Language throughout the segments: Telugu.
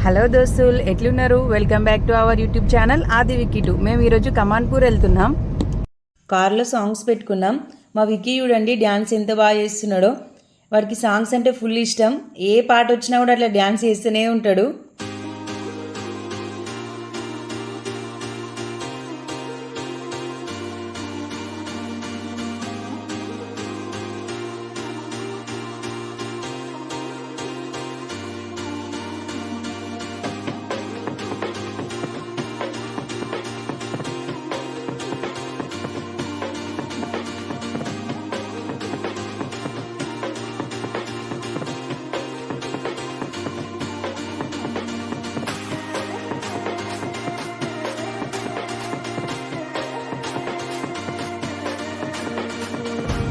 హలో దోస్తులు, ఎట్లున్నారు? Welcome back to our YouTube channel ఆది విక్కీ 2. మేము ఈరోజు కమాన్పూర్ వెళ్తున్నాం. కార్లో సాంగ్స్ పెట్టుకున్నాం. మా విక్కీ చూడండి డ్యాన్స్ ఎంత బాగా చేస్తున్నాడో. వాడికి సాంగ్స్ అంటే ఫుల్ ఇష్టం. ఏ పాట వచ్చినా కూడా అట్లా డ్యాన్స్ చేస్తూనే ఉంటాడు.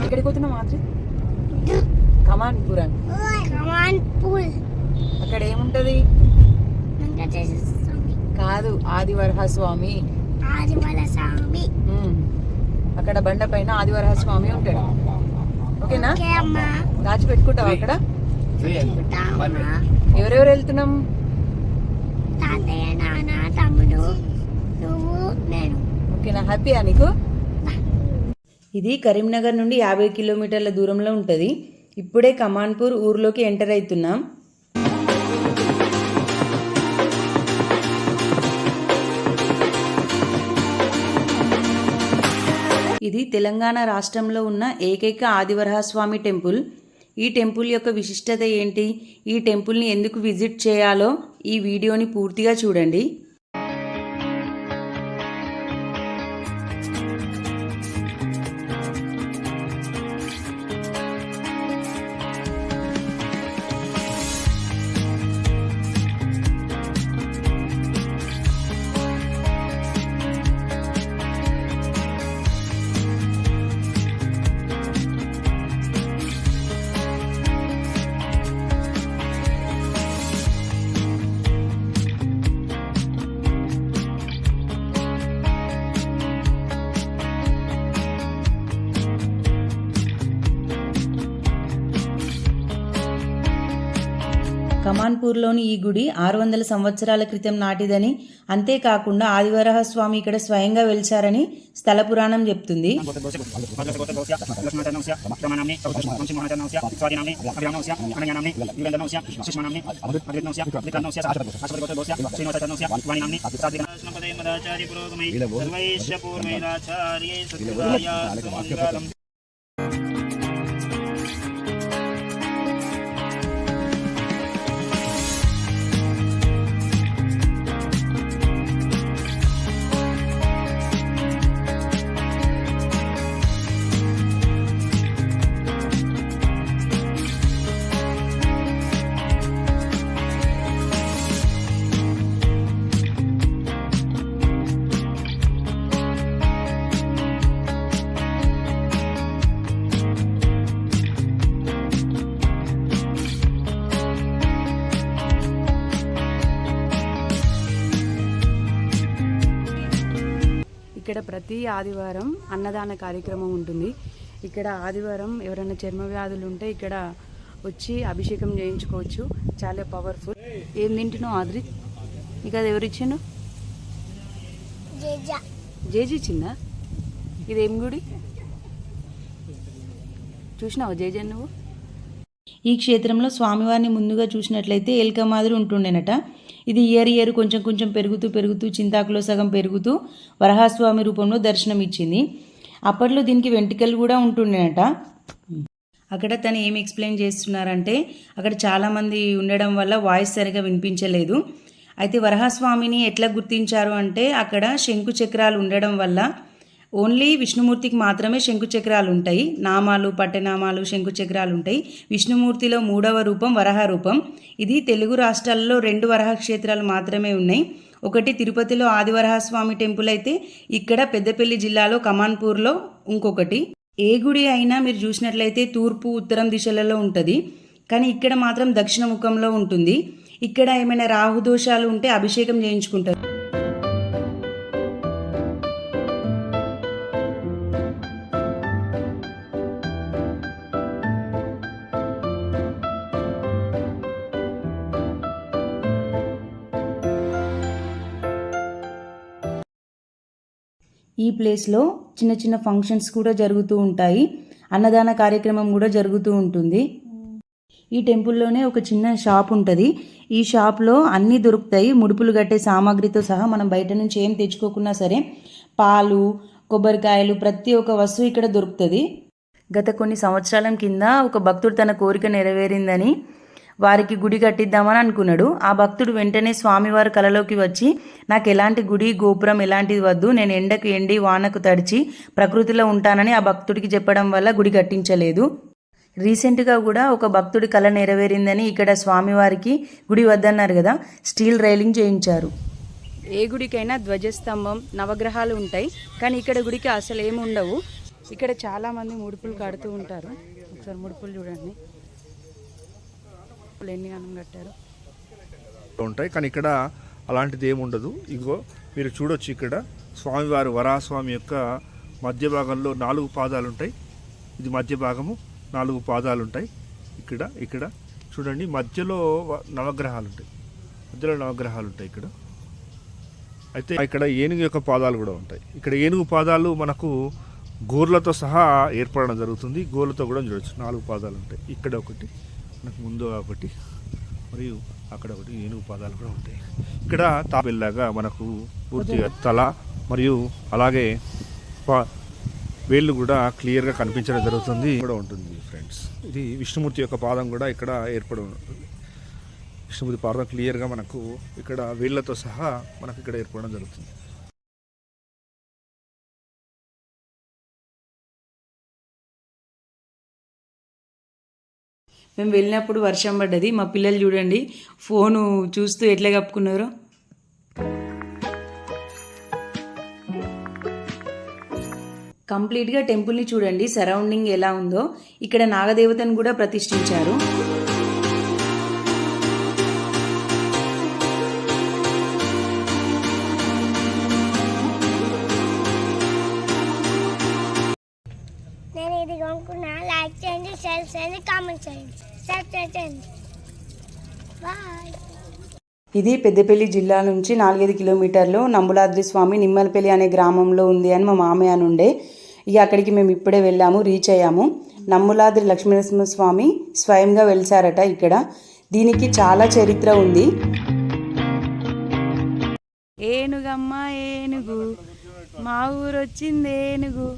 ఎక్కడికి పోతున్నాం మాత్రం? కమాన్పూర్. అక్కడ ఏముంటది? కాదు, ఆదివరహస్వామి. అక్కడ బండ పైన ఆదివరహస్వామి ఉంటాడు. ఓకేనా? దాచి పెట్టుకుంటావు అక్కడ? ఎవరెవరు వెళ్తున్నాం? ఓకేనా? హ్యాపీయా నీకు? ఇది కరీంనగర్ నుండి 50 కిలోమీటర్ల దూరంలో ఉంటుంది. ఇప్పుడే కమాన్పూర్ ఊర్లోకి ఎంటర్ అవుతున్నాం. ఇది తెలంగాణ రాష్ట్రంలో ఉన్న ఏకైక ఆదివరహస్వామి టెంపుల్. ఈ టెంపుల్ యొక్క విశిష్టత ఏంటి, ఈ టెంపుల్ని ఎందుకు విజిట్ చేయాలో ఈ వీడియోని పూర్తిగా చూడండి. కమాన్పూర్లోని ఈ గుడి 600 సంవత్సరాల క్రితం నాటిదని, అంతేకాకుండా ఆదివరహస్వామి ఇక్కడ స్వయంగా వెలిచారని స్థల పురాణం చెప్తుంది. ఇక్కడ ప్రతి ఆదివారం అన్నదాన కార్యక్రమం ఉంటుంది. ఇక్కడ ఆదివారం ఎవరైనా చర్మ వ్యాధులు ఉంటే ఇక్కడ వచ్చి అభిషేకం చేయించుకోవచ్చు. చాలా పవర్ఫుల్. ఏం తింటున్నావు ఆద్రి? ఇక అది ఎవరిచ్చిండు? జేజీ చిన్న. ఇదేం గుడి చూసినావు జేజీ నువ్వు? ఈ క్షేత్రంలో స్వామివారిని ముందుగా చూసినట్లయితే ఎలుక మాదిరి ఉంటుండేనట. ఇది ఇయర్ కొంచెం కొంచెం పెరుగుతూ చింతాకులో సగం పెరుగుతూ వరహాస్వామి రూపంలో దర్శనం ఇచ్చింది. అప్పట్లో దీనికి వెంట్రుకలు కూడా ఉంటుండేనట. అక్కడ తను ఏం ఎక్స్ప్లెయిన్ చేస్తున్నారంటే, అక్కడ చాలామంది ఉండడం వల్ల వాయిస్ సరిగా వినిపించలేదు. అయితే వరహాస్వామిని ఎట్లా గుర్తించారు అంటే, అక్కడ శంకు చక్రాలు ఉండడం వల్ల ఓన్లీ విష్ణుమూర్తికి మాత్రమే శంకుచక్రాలు ఉంటాయి. నామాలు, పట్టెనామాలు, శంకుచక్రాలు ఉంటాయి. విష్ణుమూర్తిలో 3వ రూపం వరహ రూపం. ఇది తెలుగు రాష్ట్రాల్లో 2 వరహ క్షేత్రాలు మాత్రమే ఉన్నాయి. ఒకటి తిరుపతిలో ఆదివరహస్వామి టెంపుల్ అయితే, ఇక్కడ పెద్దపల్లి జిల్లాలో కమాన్పూర్లో ఇంకొకటి. ఏ గుడి అయినా మీరు చూసినట్లయితే తూర్పు, ఉత్తరం దిశలలో ఉంటుంది. కానీ ఇక్కడ మాత్రం దక్షిణ ముఖంలో ఉంటుంది. ఇక్కడ ఏమైనా రాహుదోషాలు ఉంటే అభిషేకం చేయించుకుంటారు. ఈ ప్లేస్లో చిన్న చిన్న ఫంక్షన్స్ కూడా జరుగుతూ ఉంటాయి, అన్నదాన కార్యక్రమం కూడా జరుగుతూ ఉంటుంది. ఈ టెంపుల్లోనే ఒక చిన్న షాప్ ఉంటుంది. ఈ షాప్లో అన్నీ దొరుకుతాయి, ముడుపులు కట్టే సామాగ్రితో సహా. మనం బయట నుంచి ఏం తెచ్చుకోకున్నా సరే పాలు, కొబ్బరికాయలు, ప్రతి ఒక్క వస్తువు ఇక్కడ దొరుకుతుంది. గత కొన్ని సంవత్సరాల కింద ఒక భక్తుడు తన కోరిక నెరవేరిందని వారికి గుడి కట్టిద్దామని అనుకున్నాడు. ఆ భక్తుడు వెంటనే స్వామివారి కలలోకి వచ్చి, నాకు ఎలాంటి గుడి గోపురం ఎలాంటిది వద్దు, నేను ఎండకు ఎండి వానకు తడిచి ప్రకృతిలో ఉంటానని ఆ భక్తుడికి చెప్పడం వల్ల గుడి కట్టించలేదు. రీసెంట్గా కూడా ఒక భక్తుడి కళ నెరవేరిందని ఇక్కడ స్వామివారికి గుడి వద్దన్నారు కదా, స్టీల్ రైలింగ్ చేయించారు. ఏ గుడికైనా ధ్వజస్తంభం, నవగ్రహాలు ఉంటాయి, కానీ ఇక్కడ గుడికి అసలు ఏమి ఉండవు. ఇక్కడ చాలామంది ముడుపులు కడుతూ ఉంటారు. ఒకసారి ముడుపులు చూడండి, ఎన్ని గణం కట్టారు ఉంటాయి, కానీ ఇక్కడ అలాంటిది ఏమి ఉండదు. ఇగో మీరు చూడొచ్చు, ఇక్కడ స్వామివారు వరాహస్వామి యొక్క మధ్య భాగంలో 4 పాదాలు ఉంటాయి. ఇది మధ్య భాగము, 4 పాదాలు ఉంటాయి. ఇక్కడ చూడండి, మధ్యలో నవగ్రహాలు ఉంటాయి. ఇక్కడ అయితే ఇక్కడ ఏనుగు యొక్క పాదాలు కూడా ఉంటాయి. ఇక్కడ ఏనుగు పాదాలు మనకు గోర్లతో సహా ఏర్పడడం జరుగుతుంది. గోర్లతో కూడా చూడవచ్చు, 4 పాదాలు ఉంటాయి. ఇక్కడ ఒకటి, మనకు ముందు ఒకటి, మరియు అక్కడ ఒకటి ఏనుగు పాదాలు కూడా ఉంటాయి. ఇక్కడ తాబేల్లాగా మనకు పూర్తిగా తల మరియు అలాగే వేళ్ళు కూడా క్లియర్గా కనిపించడం జరుగుతుంది కూడా ఉంటుంది ఫ్రెండ్స్. ఇది విష్ణుమూర్తి యొక్క పాదం కూడా ఇక్కడ ఏర్పడి ఉంటుంది. విష్ణుమూర్తి పాదం క్లియర్గా మనకు ఇక్కడ వేళ్ళతో సహా మనకు ఇక్కడ ఏర్పడడం జరుగుతుంది. మేము వెళ్ళినప్పుడు వర్షం పడ్డది. మా పిల్లలు చూడండి ఫోను చూస్తూ ఎట్లా కప్పుకున్నారో. కంప్లీట్గా టెంపుల్ని చూడండి, సరౌండింగ్ ఎలా ఉందో. ఇక్కడ నాగదేవతను కూడా ప్రతిష్ఠించారు. నేను ఇది కొనుక్కున్నా, లైక్ చేయండి, షేర్ చేయండి, కామెంట్ చేయండి, సబ్స్క్రైబ్ చేయండి. బాయ్. ఇది పెద్దపల్లి జిల్లా నుంచి 4-5 కిలోమీటర్లు నంబులాద్రి స్వామి నిమ్మలపల్లి అనే గ్రామంలో ఉంది అని మా మామయ్య నుండే. ఇక అక్కడికి మేము ఇప్పుడే వెళ్ళాము, రీచ్ అయ్యాము. నంబులాద్రి లక్ష్మీనరసింహస్వామి స్వయంగా వెలిసారట ఇక్కడ. దీనికి చాలా చరిత్ర ఉంది. ఏనుగమ్మ ఏనుగు, మా ఊరు వచ్చింది ఏనుగు.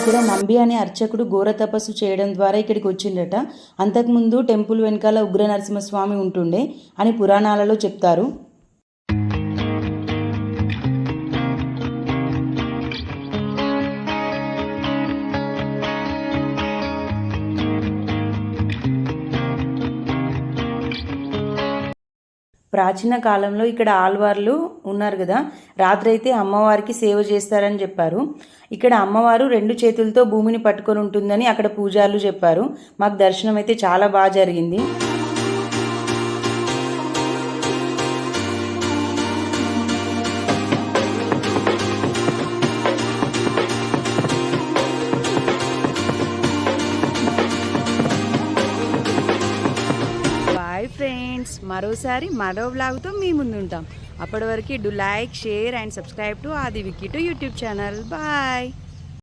ఇక్కడ నంబి అనే అర్చకుడు ఘోర తపస్సు చేయడం ద్వారా ఇక్కడికి వచ్చిండట. అంతకుముందు టెంపుల్ వెనకాల ఉగ్ర నరసింహస్వామి ఉంటుండే అని పురాణాలలో చెప్తారు. ప్రాచీన కాలంలో ఇక్కడ ఆళ్వార్లు ఉన్నారు కదా, రాత్రి అయితే అమ్మవారికి సేవ చేస్తారని చెప్పారు. ఇక్కడ అమ్మవారు 2 చేతులతో భూమిని పట్టుకొని ఉంటుందని అక్కడ పూజారులు చెప్పారు. మాకు దర్శనం అయితే చాలా బాగా జరిగింది. ఫ్రెండ్స్, మరోసారి మరో వ్లాగ్తో మీ ముందు ఉంటాం. అప్పటి వరకు do like, share and subscribe to Aadi Wiki to YouTube channel. Bye.